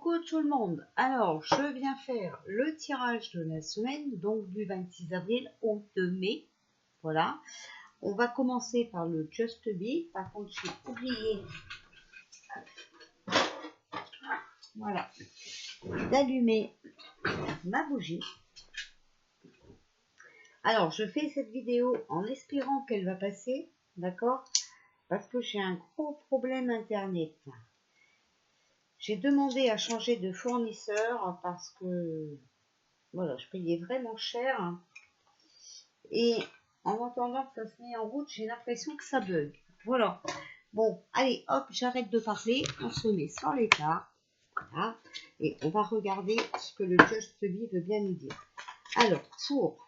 Coucou tout le monde, alors je viens faire le tirage de la semaine, donc du 26 avril au 2 mai, voilà. On va commencer par le Just Be, par contre j'ai oublié, voilà, d'allumer ma bougie. Alors je fais cette vidéo en espérant qu'elle va passer, d'accord, parce que j'ai un gros problème internet. J'ai demandé à changer de fournisseur parce que voilà, je payais vraiment cher. Et en attendant que ça se met en route, j'ai l'impression que ça bug. Voilà. Bon, allez, hop, j'arrête de parler. On se met sur l'état. Voilà. Et on va regarder ce que le Just Be veut bien nous dire. Alors, pour...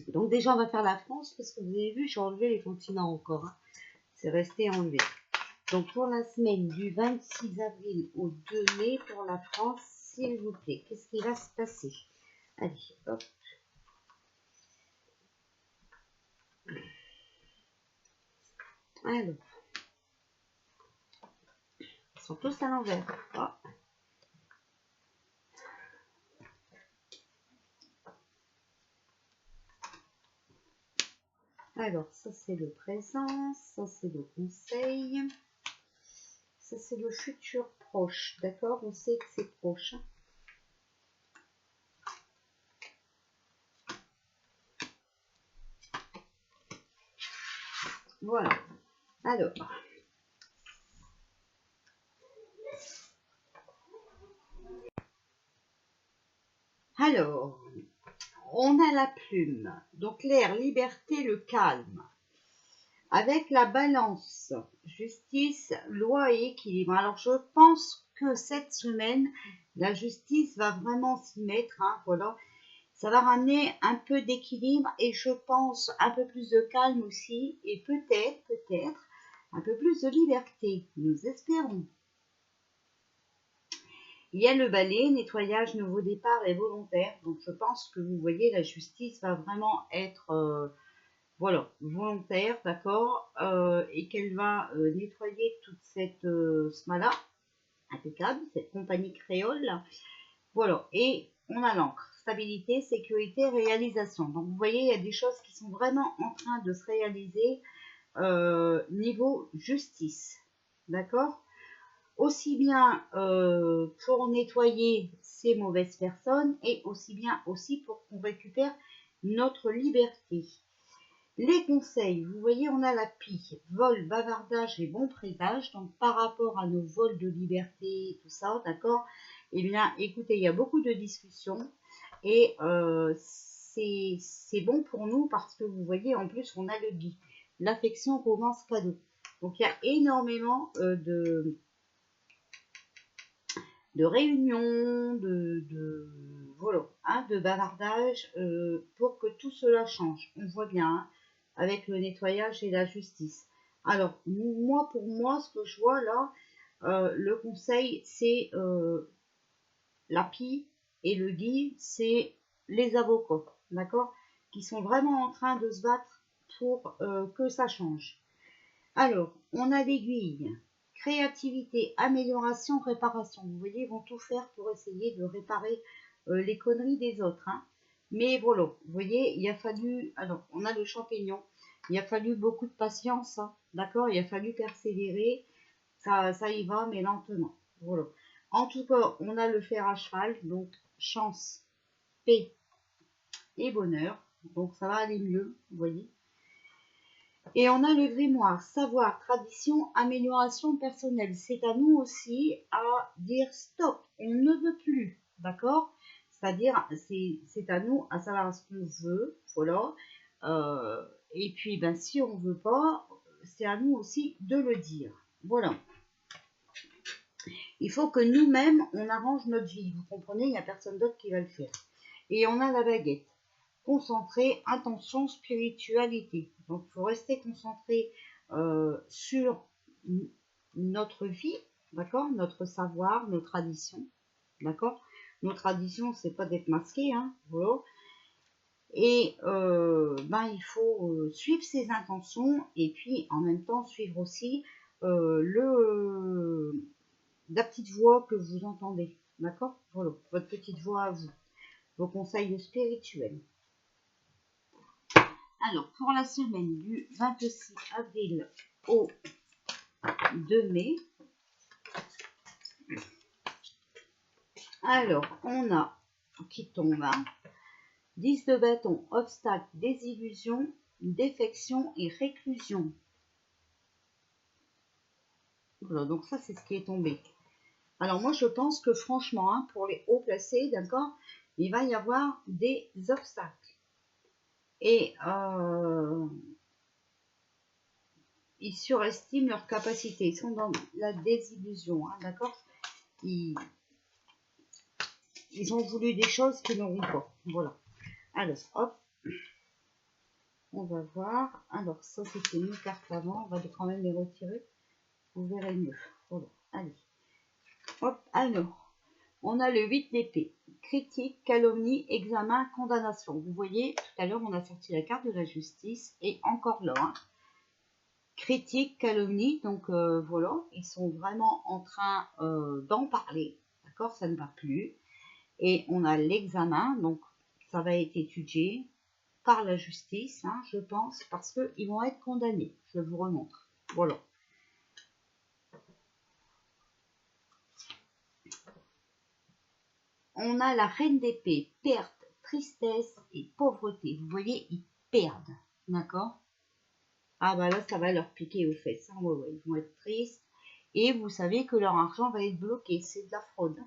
Donc déjà, on va faire la France parce que vous avez vu, j'ai enlevé les continents encore. Hein. C'est resté enlevé. Donc pour la semaine du 26 avril au 2 mai pour la France, s'il vous plaît, qu'est-ce qui va se passer? Allez, hop. Alors, ils sont tous à l'envers. Oh. Alors, ça c'est le présent, ça c'est le conseil, ça c'est le futur proche, d'accord? On sait que c'est proche. Voilà. Alors, on a la plume, donc l'air, liberté, le calme. Avec la balance, justice, loi et équilibre. Alors, je pense que cette semaine, la justice va vraiment s'y mettre, hein, voilà. Ça va ramener un peu d'équilibre et je pense un peu plus de calme aussi et peut-être un peu plus de liberté. Nous espérons. Il y a le balai, nettoyage, nouveau départ et volontaire. Donc je pense que vous voyez, la justice va vraiment être voilà, volontaire, d'accord, et qu'elle va nettoyer toute cette smala, impeccable, cette compagnie créole. Voilà, et on a l'encre. Stabilité, sécurité, réalisation. Donc vous voyez, il y a des choses qui sont vraiment en train de se réaliser niveau justice. D'accord? Aussi bien pour nettoyer ces mauvaises personnes et aussi bien aussi pour qu'on récupère notre liberté. Les conseils, vous voyez, on a la pie, vol, bavardage et bon présage. Donc par rapport à nos vols de liberté, tout ça, d'accord? Eh bien, écoutez, il y a beaucoup de discussions et c'est bon pour nous parce que vous voyez, en plus, on a le guide, l'affection, romance, cadeau. Donc il y a énormément de réunions, voilà, hein, de bavardage pour que tout cela change. On voit bien, hein, avec le nettoyage et la justice. Alors, moi, pour moi, ce que je vois là, le conseil, c'est la pie et le guide, c'est les avocats, d'accord, qui sont vraiment en train de se battre pour que ça change. Alors, on a l'aiguille, créativité, amélioration, réparation. Vous voyez, ils vont tout faire pour essayer de réparer les conneries des autres. Hein. Mais voilà, vous voyez, il a fallu, alors on a le champignon, il a fallu beaucoup de patience, hein, d'accord, il a fallu persévérer, ça y va, mais lentement. Voilà. En tout cas, on a le fer à cheval, donc chance, paix et bonheur. Donc ça va aller mieux, vous voyez. Et on a le grimoire, savoir, tradition, amélioration personnelle. C'est à nous aussi à dire stop, on ne veut plus, d'accord? C'est-à-dire, c'est à nous à savoir ce qu'on veut, voilà. Et puis, ben, si on ne veut pas, c'est à nous aussi de le dire. Voilà. Il faut que nous-mêmes, on arrange notre vie. Vous comprenez, il n'y a personne d'autre qui va le faire. Et on a la baguette. Concentré, intention, spiritualité. Donc, il faut rester concentré sur notre vie, d'accord, notre savoir, nos traditions, d'accord. Nos traditions, c'est pas d'être masqué, hein, voilà. Et ben, il faut suivre ses intentions et puis en même temps suivre aussi le la petite voix que vous entendez, d'accord? Voilà, votre petite voix à vous, vos conseils spirituels. Alors, pour la semaine du 26 avril au 2 mai, alors, on a, qui tombe, hein, 10 de bâton, obstacle, désillusion, défection et réclusion. Voilà, donc ça, c'est ce qui est tombé. Alors, moi, je pense que franchement, hein, pour les hauts placés, d'accord, il va y avoir des obstacles. Et ils surestiment leur capacité. Ils sont dans la désillusion, hein, d'accord? Ils ont voulu des choses qu'ils n'auront pas. Voilà. Alors, hop. On va voir. Alors, ça, c'était une carte avant. On va quand même les retirer. Vous verrez mieux. Voilà. Allez. Hop. Alors, on a le 8 d'épée. Critique, calomnie, examen, condamnation. Vous voyez, tout à l'heure, on a sorti la carte de la justice. Et encore là, hein. Critique, calomnie. Donc, voilà. Ils sont vraiment en train d'en parler. D'accord? Ça ne va plus. Et on a l'examen. Donc, ça va être étudié par la justice, hein, je pense, parce qu'ils vont être condamnés. Je vous remontre. Voilà. On a la reine d'épée, perte, tristesse et pauvreté. Vous voyez, ils perdent. D'accord? Ah bah là, ça va leur piquer aux fesses. Hein. Ouais, ils vont être tristes. Et vous savez que leur argent va être bloqué. C'est de la fraude.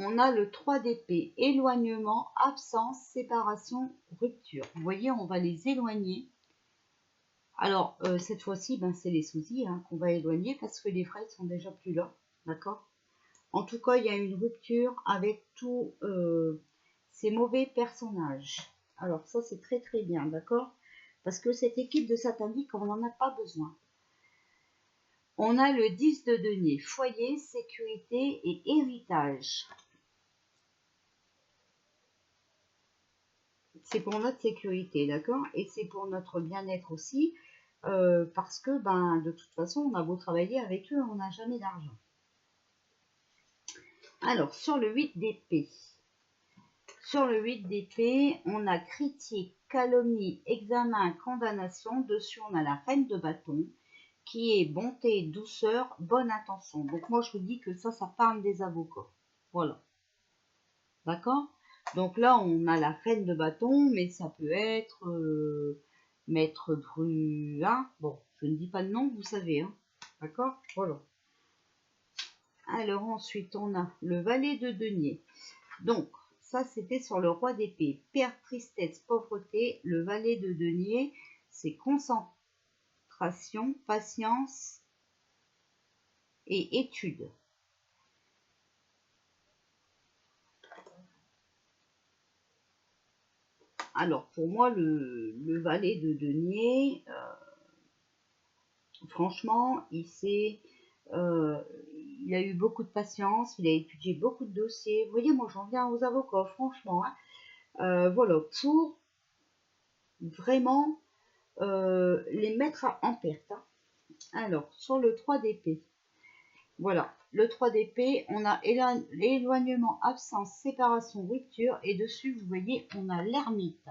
On a le 3 d'épée, éloignement, absence, séparation, rupture. Vous voyez, on va les éloigner. Alors, cette fois-ci, ben, c'est les soucis hein, qu'on va éloigner parce que les frais sont déjà plus là. D'accord? En tout cas, il y a une rupture avec tous ces mauvais personnages. Alors, ça, c'est très très bien. D'accord? Parce que cette équipe de satanique, on n'en a pas besoin. On a le 10 de denier, foyer, sécurité et héritage. C'est pour notre sécurité, d'accord? Et c'est pour notre bien-être aussi, parce que, ben, de toute façon, on a beau travailler avec eux, on n'a jamais d'argent. Alors, sur le 8 d'épée. Sur le 8 d'épée, on a critique, calomnie, examen, condamnation. Dessus, on a la reine de bâton, qui est bonté, douceur, bonne intention. Donc, moi, je vous dis que ça parle des avocats. Voilà. D'accord? Donc là, on a la reine de bâton, mais ça peut être maître Bru. Hein? Bon, je ne dis pas de nom, vous savez. Hein? D'accord? Voilà. Alors ensuite, on a le valet de denier. Donc, ça, c'était sur le roi d'épée. Perte, tristesse, pauvreté. Le valet de denier, c'est concentration, patience et étude. Alors, pour moi, le valet de denier, franchement, il a eu beaucoup de patience, il a étudié beaucoup de dossiers. Vous voyez, moi, j'en viens aux avocats, franchement. Hein. Voilà, pour vraiment les mettre en perte. Hein. Alors, sur le 3 d'épée, voilà, le 3 d'épée, on a l'éloignement, absence, séparation, rupture, et dessus, vous voyez, on a l'ermite.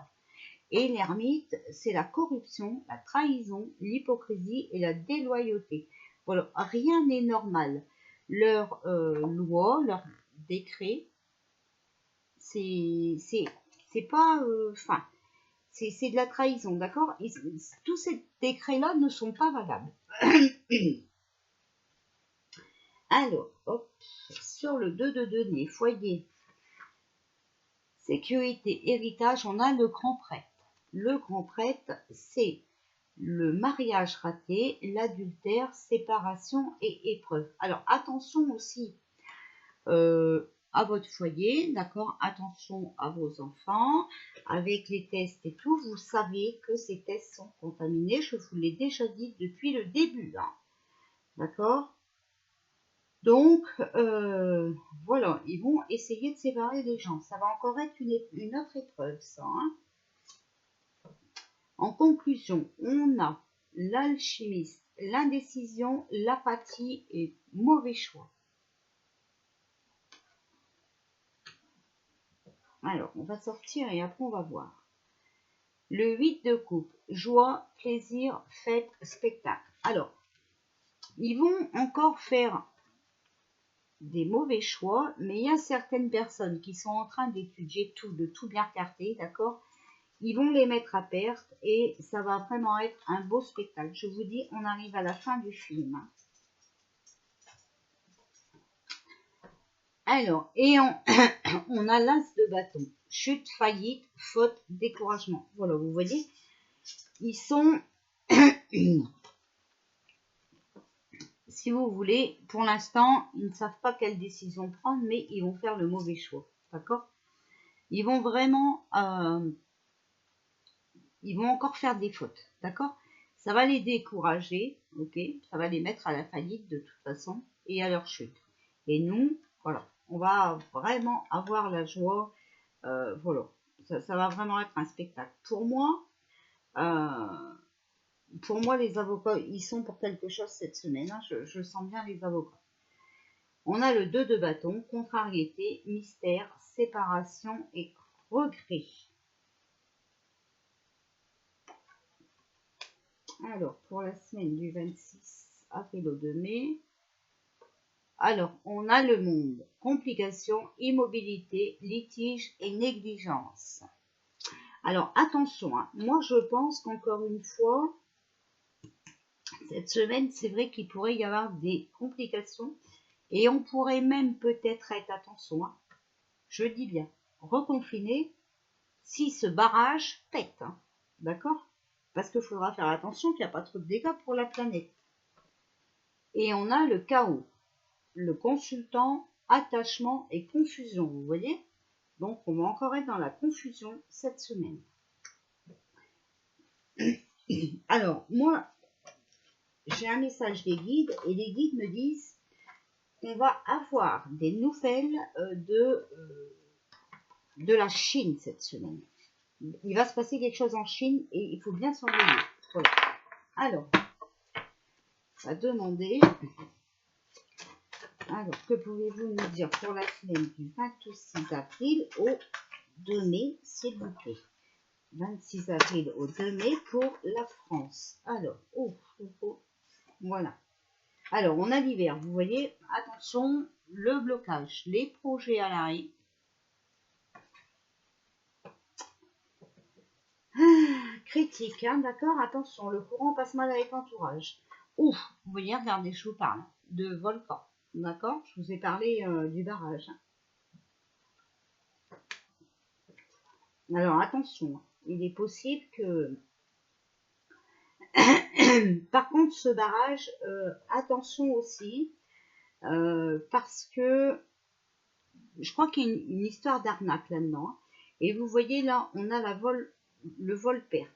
Et l'ermite, c'est la corruption, la trahison, l'hypocrisie et la déloyauté. Voilà, rien n'est normal. Leur loi, leur décret, c'est pas... Enfin, c'est de la trahison, d'accord? Tous ces décrets-là ne sont pas valables. Alors, hop, sur le 2 de denier, foyer, sécurité, héritage, on a le grand prêtre. Le grand prêtre, c'est le mariage raté, l'adultère, séparation et épreuve. Alors, attention aussi à votre foyer, d'accord? Attention à vos enfants, avec les tests et tout. Vous savez que ces tests sont contaminés, je vous l'ai déjà dit depuis le début, hein, d'accord? Donc, voilà, ils vont essayer de séparer les gens. Ça va encore être une autre épreuve, ça. Hein. En conclusion, on a l'alchimiste l'indécision, l'apathie et mauvais choix. Alors, on va sortir et après on va voir. Le 8 de coupe, joie, plaisir, fête, spectacle. Alors, ils vont encore faire des mauvais choix, mais il y a certaines personnes qui sont en train d'étudier tout, de tout bien regarder, d'accord? Ils vont les mettre à perte et ça va vraiment être un beau spectacle. Je vous dis, on arrive à la fin du film. Alors, et on a l'as de bâton. Chute, faillite, faute, découragement. Voilà, vous voyez, ils sont, si vous voulez, pour l'instant, ils ne savent pas quelle décision prendre, mais ils vont faire le mauvais choix. D'accord? Ils vont vraiment, ils vont encore faire des fautes. D'accord? Ça va les décourager, ok? Ça va les mettre à la faillite de toute façon et à leur chute. Et nous, voilà, on va vraiment avoir la joie. Voilà, ça va vraiment être un spectacle. Pour moi, les avocats, ils sont pour quelque chose cette semaine. Hein, je sens bien les avocats. On a le 2 de bâton, contrariété, mystère, séparation et regret. Alors, pour la semaine du 26 avril au 2 mai, alors, on a le monde, complications, immobilité, litige et négligence. Alors, attention, hein, moi je pense qu'encore une fois, cette semaine, c'est vrai qu'il pourrait y avoir des complications et on pourrait même peut-être être, attention, hein, je dis bien, reconfiné si ce barrage pète, hein, d'accord? Parce qu'il faudra faire attention qu'il n'y a pas trop de dégâts pour la planète. Et on a le chaos, le consultant, attachement et confusion, vous voyez? Donc, on va encore être dans la confusion cette semaine. Alors, moi, j'ai un message des guides et les guides me disent qu'on va avoir des nouvelles de la Chine cette semaine. Il va se passer quelque chose en Chine et il faut bien surveiller. Voilà. Alors, on va demander... Alors, que pouvez-vous nous dire pour la semaine du 26 avril au 2 mai, s'il vous plaît? 26 avril au 2 mai pour la France. Alors, voilà. Alors, on a l'hiver, vous voyez, attention, le blocage, les projets à l'arrêt. Critique, hein, d'accord, attention, le courant passe mal avec l'entourage. Ouf, vous voyez, regardez, je vous parle de volcan, d'accord? Je vous ai parlé du barrage. Alors, attention, il est possible que... Par contre, ce barrage, attention aussi, parce que je crois qu'il y a une histoire d'arnaque là-dedans. Et vous voyez là, on a le vol-perte.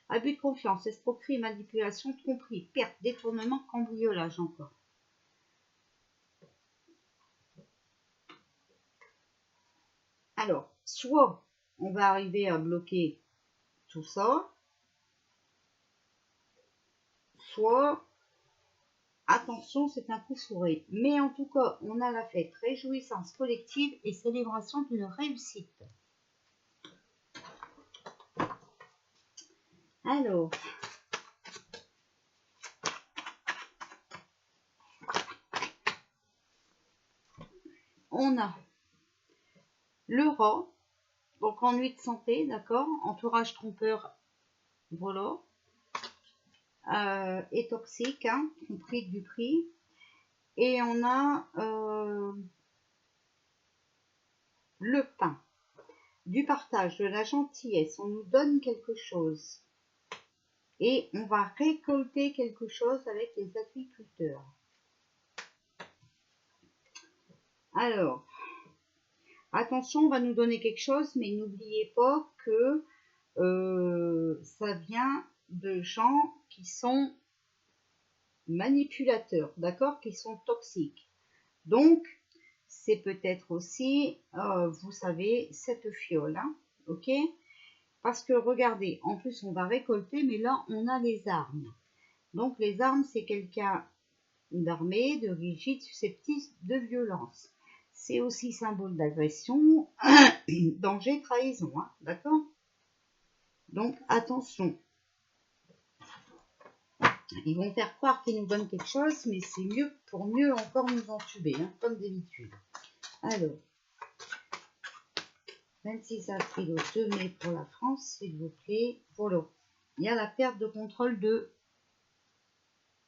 Abus de confiance, escroquerie, manipulation, tromperie, perte, détournement, cambriolage encore. Alors, soit on va arriver à bloquer tout ça, soit, attention, c'est un coup fourré. Mais en tout cas, on a la fête, réjouissance collective et célébration d'une réussite. Alors, on a le rat, donc ennui de santé, d'accord, entourage trompeur, voilà, et toxique, hein, tromperie du prix. Et on a le pain, du partage, de la gentillesse, on nous donne quelque chose. Et on va récolter quelque chose avec les agriculteurs. Alors, attention, on va nous donner quelque chose, mais n'oubliez pas que ça vient de gens qui sont manipulateurs, d'accord, qui sont toxiques. Donc, c'est peut-être aussi, vous savez, cette fiole, hein, ok? Parce que regardez, en plus on va récolter, mais là on a les armes. Donc les armes, c'est quelqu'un d'armé, de rigide, susceptible de violence. C'est aussi symbole d'agression, danger, trahison, hein, d'accord? Donc attention. Ils vont faire croire qu'ils nous donnent quelque chose, mais c'est mieux pour mieux encore nous entuber, hein, comme d'habitude. Alors, 26 avril au 2 mai pour la France, s'il vous plaît. Voilà. Il y a la perte de contrôle de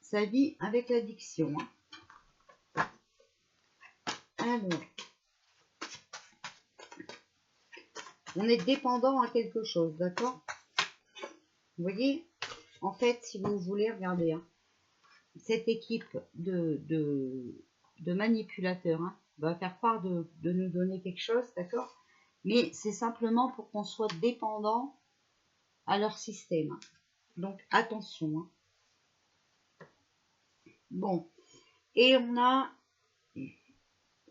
sa vie avec l'addiction. Hein. Alors, on est dépendant à quelque chose, d'accord? Vous voyez? En fait, si vous voulez, regardez, hein, cette équipe de manipulateurs hein, va faire croire de nous donner quelque chose, d'accord? Mais c'est simplement pour qu'on soit dépendant à leur système. Hein. Donc, attention. Hein. Bon. Et on a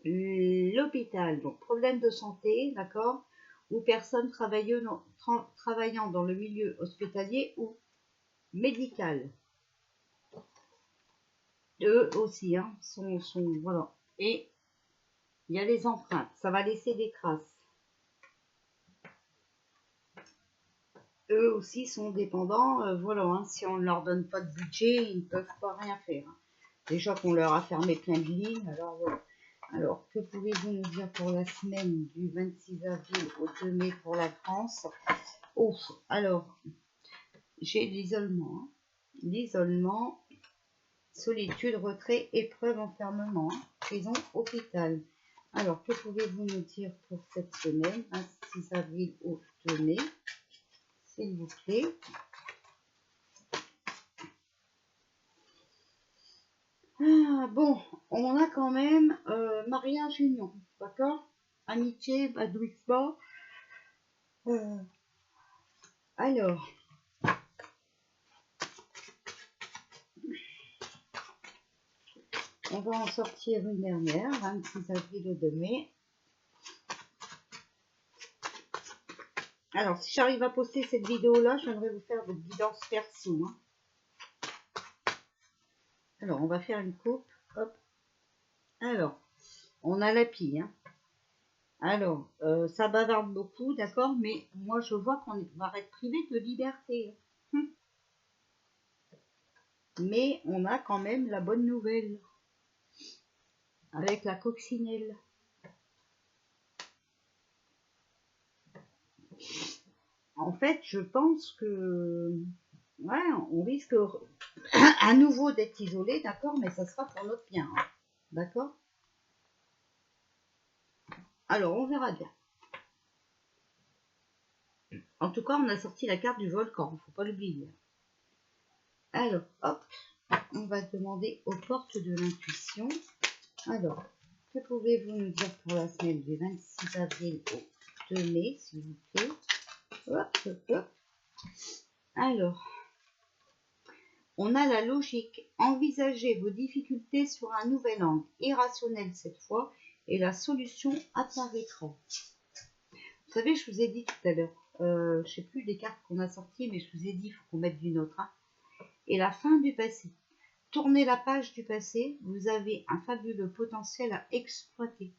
l'hôpital. Donc, problème de santé, d'accord? Ou personnes travaillant dans le milieu hospitalier ou médical. Eux aussi, hein, sont voilà. Et il y a les empreintes. Ça va laisser des traces. Eux aussi sont dépendants. Voilà, hein, si on ne leur donne pas de budget, ils ne peuvent pas rien faire. Hein. Déjà qu'on leur a fermé plein de lignes. Alors, voilà. Alors, que pouvez-vous nous dire pour la semaine du 26 avril au 2 mai pour la France? Oh, alors, j'ai l'isolement. Hein. L'isolement, solitude, retrait, épreuve, enfermement, hein. Prison, hôpital. Alors, que pouvez-vous nous dire pour cette semaine, 26 avril au 2 mai, s'il vous plaît? Ah, bon, on a quand même mariage union, d'accord? Amitié, badouisme. Alors, on va en sortir une dernière, 26 avril au 2 mai. Alors, si j'arrive à poster cette vidéo-là, j'aimerais vous faire votre guidance perso. Hein. Alors, on va faire une coupe. Hop. Alors, on a la pille. Hein. Alors, ça bavarde beaucoup, d'accord, mais moi, je vois qu'on va être privé de liberté. Mais on a quand même la bonne nouvelle. Avec la coccinelle. En fait, je pense que... Ouais, on risque à nouveau d'être isolé, d'accord, mais ça sera pour notre bien. Hein, d'accord? Alors, on verra bien. En tout cas, on a sorti la carte du volcan, il ne faut pas l'oublier. Alors, hop, on va demander aux portes de l'intuition. Alors, que pouvez-vous nous dire pour la semaine du 26 avril au 2 mai, s'il vous plaît? Hop, hop, hop. Alors, on a la logique. Envisagez vos difficultés sur un nouvel angle, irrationnel cette fois, et la solution apparaîtra. Vous savez, je vous ai dit tout à l'heure, je ne sais plus les cartes qu'on a sorties, mais je vous ai dit, il faut qu'on mette du nôtre. Hein. Et la fin du passé. Tournez la page du passé, vous avez un fabuleux potentiel à exploiter.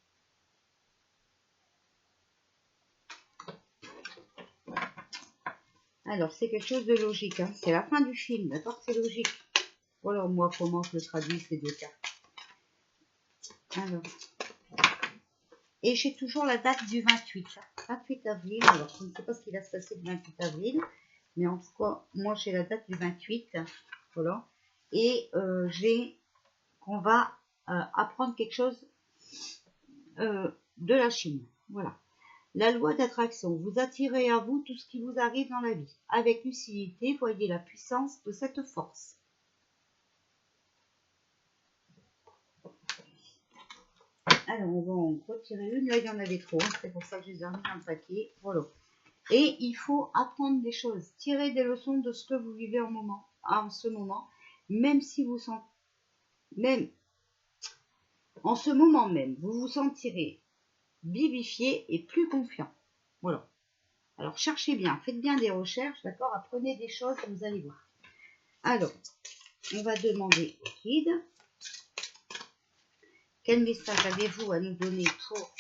Alors, c'est quelque chose de logique. Hein. C'est la fin du film, d'accord? C'est logique. Voilà, moi, comment je le traduis, ces deux cartes. Alors. Et j'ai toujours la date du 28. 28 avril. Alors, je ne sais pas ce qui va se passer le 28 avril. Mais en tout cas, moi, j'ai la date du 28. Voilà. Et j'ai qu'on va apprendre quelque chose de la Chine. Voilà. La loi d'attraction. Vous attirez à vous tout ce qui vous arrive dans la vie. Avec lucidité, voyez la puissance de cette force. Alors, on va en retirer une. Là, il y en avait trop. C'est pour ça que je les ai remis dans le paquet. Voilà. Et il faut apprendre des choses. Tirer des leçons de ce que vous vivez en ce moment. Même si vous sentez... Même en ce moment même, vous vous sentirez vivifié et plus confiant. Voilà. Alors, cherchez bien. Faites bien des recherches. D'accord? Apprenez des choses. Vous allez voir. Alors, on va demander au guide. Quel message avez-vous à nous donner pour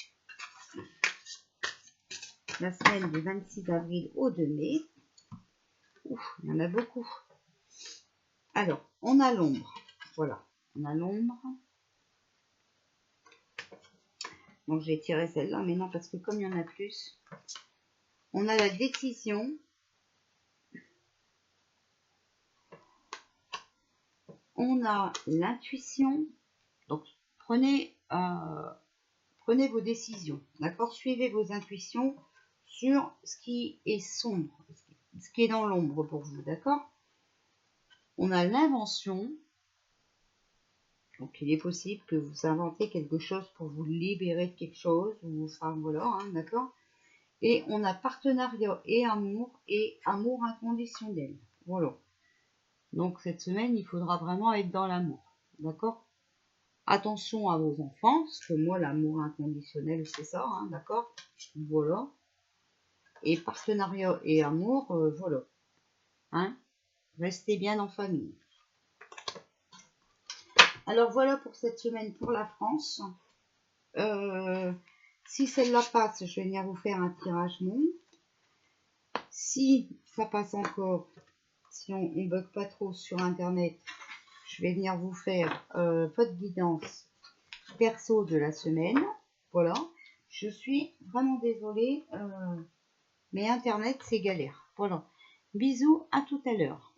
la semaine du 26 avril au 2 mai? Ouf, il y en a beaucoup. Alors, on a l'ombre. Voilà, on a l'ombre. Bon, je vais tirer celle-là, mais non, parce que comme il y en a plus, on a la décision. On a l'intuition. Donc, prenez vos décisions, d'accord? Suivez vos intuitions sur ce qui est sombre, ce qui est dans l'ombre pour vous, d'accord? On a l'invention. Donc, il est possible que vous inventez quelque chose pour vous libérer de quelque chose, ou enfin voilà, hein, d'accord? Et on a partenariat et amour inconditionnel. Voilà. Donc, cette semaine, il faudra vraiment être dans l'amour, d'accord? Attention à vos enfants, parce que moi, l'amour inconditionnel, c'est ça, hein, d'accord? Voilà. Et partenariat et amour, voilà. Hein? Restez bien en famille. Alors voilà pour cette semaine pour la France. Si celle-là passe, je vais venir vous faire un tirage monde. Si ça passe encore, si on ne bug pas trop sur internet, je vais venir vous faire votre guidance perso de la semaine. Voilà. Je suis vraiment désolée, mais internet c'est galère. Voilà. Bisous, à tout à l'heure.